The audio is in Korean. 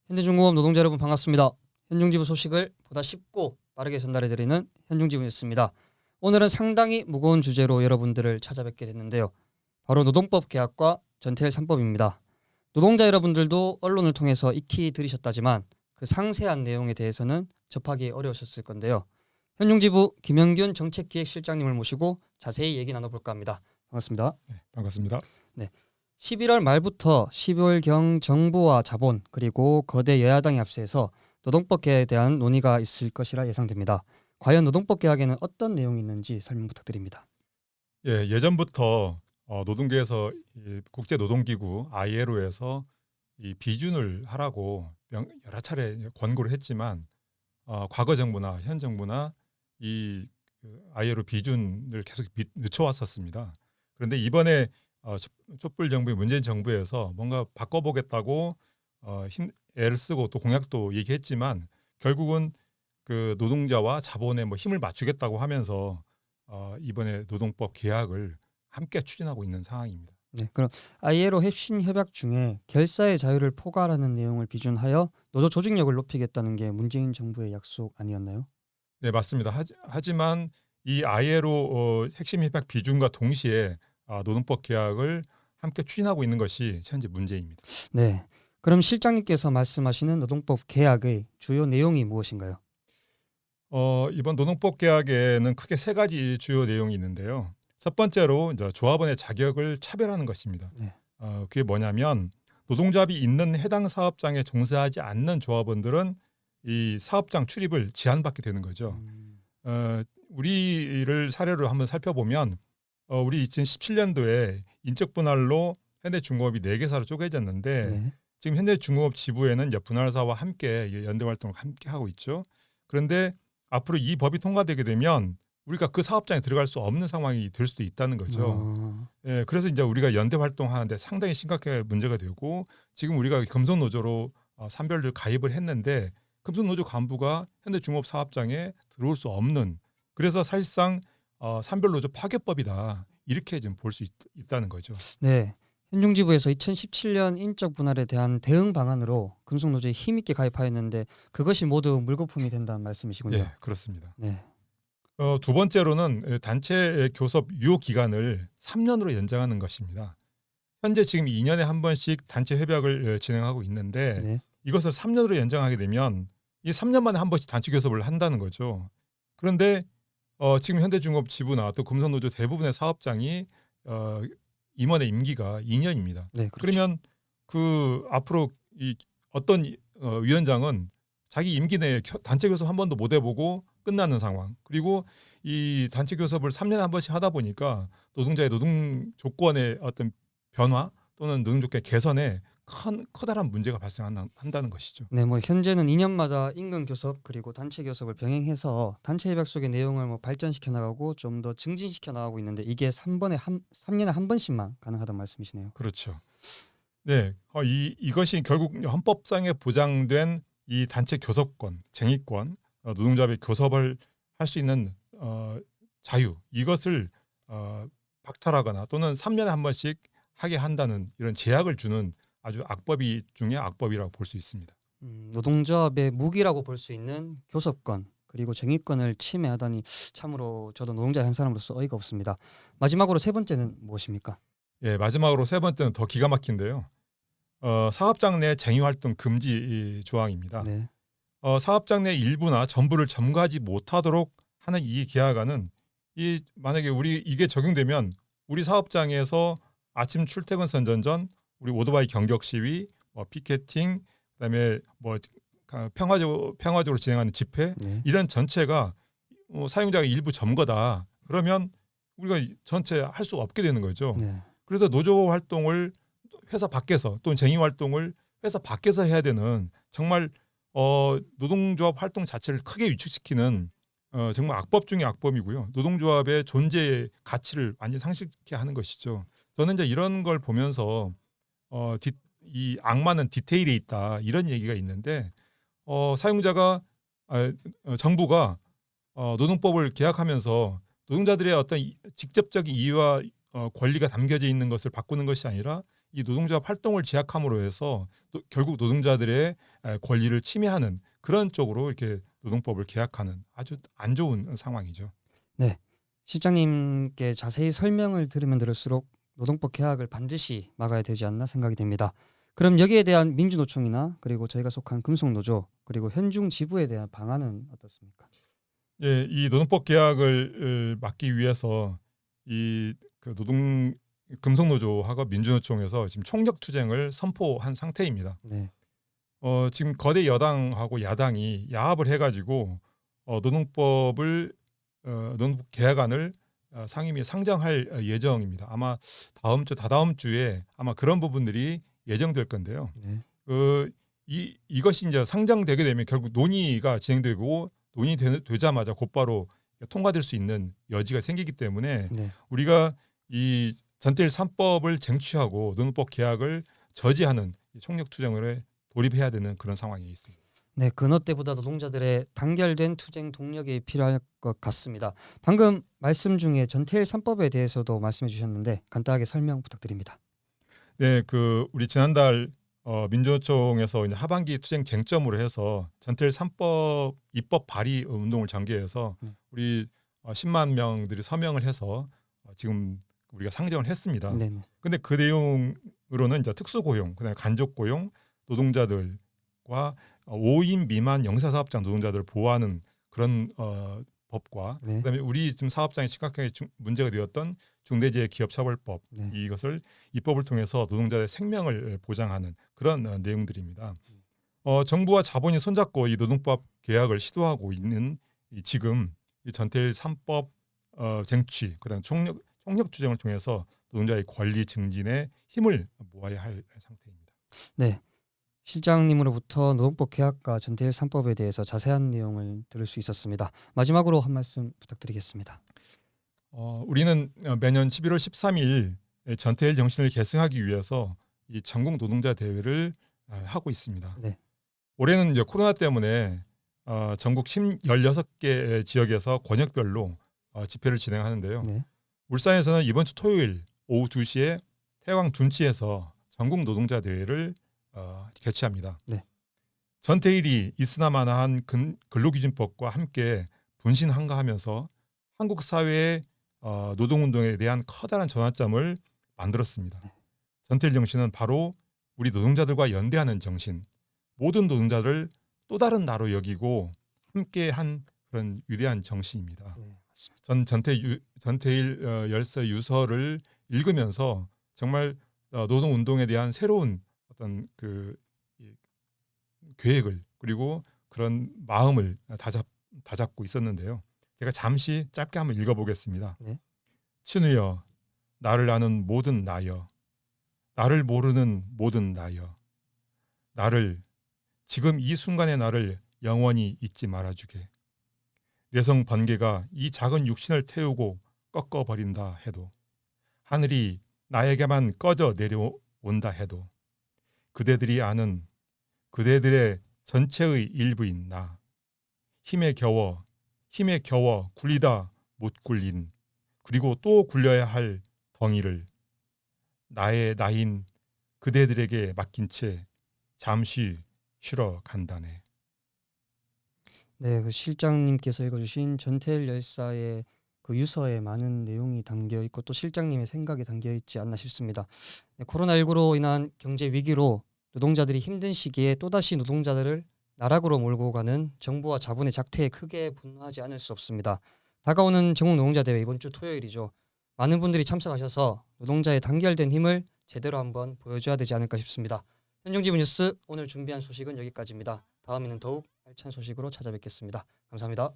현대중공업 노동자 여러분 반갑습니다. 현중지부 소식을 보다 쉽고 빠르게 전달해드리는 현중지부 뉴스입니다. 오늘은 상당히 무거운 주제로 여러분들을 찾아뵙게 됐는데요. 바로 노동법 개혁과 전태일 3법입니다. 노동자 여러분들도 언론을 통해서 익히 들으셨다지만 그 상세한 내용에 대해서는 접하기 어려우셨을 건데요. 현중지부 김영균 정책기획실장님을 모시고 자세히 얘기 나눠볼까 합니다. 반갑습니다. 네, 반갑습니다. 11월 말부터 12월경 정부와 자본 그리고 거대 여야당이 합세해서 노동법 개혁에 대한 논의가 있을 것이라 예상됩니다. 과연 노동법 개혁에는 어떤 내용이 있는지 설명 부탁드립니다. 예전부터 노동계에서 이 국제노동기구 ILO에서 이 비준을 하라고 여러 차례 권고를 했지만 과거 정부나 현 정부나 이 ILO 비준을 계속 늦춰왔었습니다. 그런데 이번에 촛불 정부의 문재인 정부에서 뭔가 바꿔보겠다고 애를 쓰고 또 공약도 얘기했지만 결국은 그 노동자와 자본에 뭐 힘을 맞추겠다고 하면서 이번에 노동법 개혁을 함께 추진하고 있는 상황입니다. 네, 그럼 ILO 핵심 협약 중에 결사의 자유를 포괄하는 내용을 비준하여 노조 조직력을 높이겠다는 게 문재인 정부의 약속 아니었나요? 네, 맞습니다. 하지만 이 ILO 핵심 협약 비준과 동시에 노동법 개혁을 함께 추진하고 있는 것이 현재 문제입니다. 네, 그럼 실장님께서 말씀하시는 노동법 개혁의 주요 내용이 무엇인가요? 이번 노동법 개혁에는 크게 세 가지 주요 내용이 있는데요. 첫 번째로 이제 조합원의 자격을 차별하는 것입니다. 네. 그게 뭐냐면 노동조합이 있는 해당 사업장에 종사하지 않는 조합원들은 이 사업장 출입을 제한받게 되는 거죠. 우리를 사례로 한번 살펴보면 우리 2017년도에 인적 분할로 현대중공업이 4개사로 쪼개졌는데 네. 지금 현대중공업 지부에는 이제 분할사와 함께 연대 활동을 함께 하고 있죠. 그런데 앞으로 이 법이 통과되게 되면 우리가 그 사업장에 들어갈 수 없는 상황이 될 수도 있다는 거죠. 그래서 이제 우리가 연대 활동하는데 상당히 심각하게 문제가 되고 지금 우리가 금속노조로 산별을 가입을 했는데 금속노조 간부가 현대중공업 사업장에 들어올 수 없는 그래서 사실상 산별노조 파괴법이다 이렇게 지금 볼 수 있다는 거죠. 네. 현중지부에서 2017년 인적 분할에 대한 대응 방안으로 금속노조에 힘있게 가입하였는데 그것이 모두 물거품이 된다는 말씀이시군요. 예, 그렇습니다. 네. 두 번째로는 단체 교섭 유효 기간을 3년으로 연장하는 것입니다. 현재 지금 2년에 한 번씩 단체 협약을 진행하고 있는데 네. 이것을 3년으로 연장하게 되면 이 3년 만에 한 번씩 단체 교섭을 한다는 거죠. 그런데 지금 현대중공업 지부나 또 금속노조 대부분의 사업장이 임원의 임기가 2년입니다. 네, 그렇죠. 그러면 그 앞으로 이 어떤 위원장은 자기 임기 내에 단체 교섭 한 번도 못 해보고 끝나는 상황. 그리고 이 단체 교섭을 3년에 한 번씩 하다 보니까 노동자의 노동 조건의 어떤 변화 또는 노동 조건의 개선에 커다란 문제가 발생한다는 것이죠. 네, 뭐 현재는 2년마다 임금 교섭 그리고 단체 교섭을 병행해서 단체 협약 속의 내용을 뭐 발전시켜 나가고 좀 더 증진시켜 나가고 있는데 이게 3년에 한 번씩만 가능하다는 말씀이시네요. 그렇죠. 네, 이것이 결국 헌법상에 보장된 이 단체 교섭권, 쟁의권, 노동조합의 교섭을 할 수 있는 자유 이것을 박탈하거나 또는 3년에 한 번씩 하게 한다는 이런 제약을 주는 아주 악법이 중에 악법이라고 볼 수 있습니다. 노동조합의 무기라고 볼 수 있는 교섭권 그리고 쟁의권을 침해하다니 참으로 저도 노동자 한 사람으로서 어이가 없습니다. 마지막으로 세 번째는 무엇입니까? 예, 마지막으로 세 번째는 더 기가 막힌데요. 사업장 내 쟁의 활동 금지 조항입니다. 네. 사업장 내 일부나 전부를 점거하지 못하도록 하는 이 계약안은 만약에 이게 적용되면 우리 사업장에서 아침 출퇴근 선전전, 우리 오토바이 경격 시위, 피켓팅, 그다음에 평화적으로 진행하는 집회 네. 이런 전체가 사용자가 일부 점거다. 그러면 우리가 전체 할 수 없게 되는 거죠. 네. 그래서 노조 활동을 회사 밖에서 또는 쟁의 활동을 회사 밖에서 해야 되는 정말 노동조합 활동 자체를 크게 위축시키는 정말 악법 중의 악법이고요. 노동조합의 존재의 가치를 완전히 상실케 하는 것이죠. 저는 이제 이런 걸 보면서 이 악마는 디테일에 있다 이런 얘기가 있는데 사용자가 정부가 노동법을 개혁하면서 노동자들의 어떤 직접적인 이의와 권리가 담겨져 있는 것을 바꾸는 것이 아니라 이 노동조합 활동을 제약함으로 해서 결국 노동자들의 권리를 침해하는 그런 쪽으로 이렇게 노동법을 개혁하는 아주 안 좋은 상황이죠. 네, 실장님께 자세히 설명을 들으면 들을수록 노동법 개혁을 반드시 막아야 되지 않나 생각이 됩니다. 그럼 여기에 대한 민주노총이나 그리고 저희가 속한 금속노조 그리고 현중 지부에 대한 방안은 어떻습니까? 예, 이 노동법 개혁을 막기 위해서 그 노동 금속노조하고 민주노총에서 지금 총력 투쟁을 선포한 상태입니다. 네, 지금 거대 여당하고 야당이 야합을 해가지고 노동법 개혁안을 상임위에 상정할 예정입니다. 아마 다음 주, 다다음 주에 아마 그런 부분들이 예정될 건데요. 네, 이것이 이제 상정되게 되면 결국 논의가 진행되고 논의되자마자 곧바로 통과될 수 있는 여지가 생기기 때문에 네. 우리가 이 전태일 3법을 쟁취하고 노동법 개혁을 저지하는 총력 투쟁을 돌입해야 되는 그런 상황이 있습니다. 네, 근어 때보다 노동자들의 단결된 투쟁 동력이 필요할 것 같습니다. 방금 말씀 중에 전태일 3법에 대해서도 말씀해 주셨는데 간단하게 설명 부탁드립니다. 네, 우리 지난달 민주노총에서 이제 하반기 투쟁 쟁점으로 해서 전태일 3법 입법 발의 운동을 전개해서 우리 10만 명들이 서명을 해서 지금 우리가 상정을 했습니다. 네, 근데 그 내용으로는 이제 특수고용, 그다음에 간접고용 노동자들과 5인 미만 영세사업장 노동자들을 보호하는 그런 법과 네. 그다음에 우리 지금 사업장에 심각하게 문제가 되었던 중대재해기업처벌법 네. 이것을 입법을 통해서 노동자의 생명을 보장하는 그런 내용들입니다. 정부와 자본이 손잡고 이 노동법 개혁을 시도하고 있는 지금 이 전태일 3법 쟁취, 그다음 총력 투쟁을 통해서 노동자의 권리 증진에 힘을 모아야 할 상태입니다. 네. 실장님으로부터 노동법 개혁과 전태일 3법에 대해서 자세한 내용을 들을 수 있었습니다. 마지막으로 한 말씀 부탁드리겠습니다. 우리는 매년 11월 13일 전태일 정신을 계승하기 위해서 이 전국 노동자 대회를 하고 있습니다. 네. 올해는 이제 코로나 때문에 전국 16개 지역에서 권역별로 집회를 진행하는데요. 네. 울산에서는 이번 주 토요일 오후 2시에 태광 둔치에서 전국 노동자 대회를 개최합니다. 네. 전태일이 있으나마나한 근로기준법과 함께 분신한가하면서 한국 사회의 노동운동에 대한 커다란 전환점을 만들었습니다. 네. 전태일 정신은 바로 우리 노동자들과 연대하는 정신, 모든 노동자를 또 다른 나로 여기고 함께한 그런 위대한 정신입니다. 네, 맞습니다. 전 전태일 열사 유서를 읽으면서 정말 노동운동에 대한 새로운 어떤 계획을 그리고 그런 마음을 다잡고 있었는데요. 제가 잠시 짧게 한번 읽어보겠습니다. 네. 친우여, 나를 아는 모든 나여, 나를 모르는 모든 나여, 나를 지금 이 순간의 나를 영원히 잊지 말아주게. 뇌성 번개가 이 작은 육신을 태우고 꺾어버린다 해도, 하늘이 나에게만 꺼져 내려온다 해도, 그대들이 아는 그대들의 전체의 일부인 나, 힘에 겨워 굴리다 못 굴린, 그리고 또 굴려야 할 덩이를 나의 나인 그대들에게 맡긴 채 잠시 쉬러 간다네. 네, 그 실장님께서 읽어주신 전태일 열사의 그 유서에 많은 내용이 담겨 있고 또 실장님의 생각이 담겨 있지 않나 싶습니다. 네, 코로나19로 인한 경제 위기로 노동자들이 힘든 시기에 또다시 노동자들을 나락으로 몰고 가는 정부와 자본의 작태에 크게 분노하지 않을 수 없습니다. 다가오는 전국 노동자 대회 이번 주 토요일이죠. 많은 분들이 참석하셔서 노동자의 단결된 힘을 제대로 한번 보여줘야 되지 않을까 싶습니다. 현중지부 뉴스 오늘 준비한 소식은 여기까지입니다. 다음에는 더욱 알찬 소식으로 찾아뵙겠습니다. 감사합니다.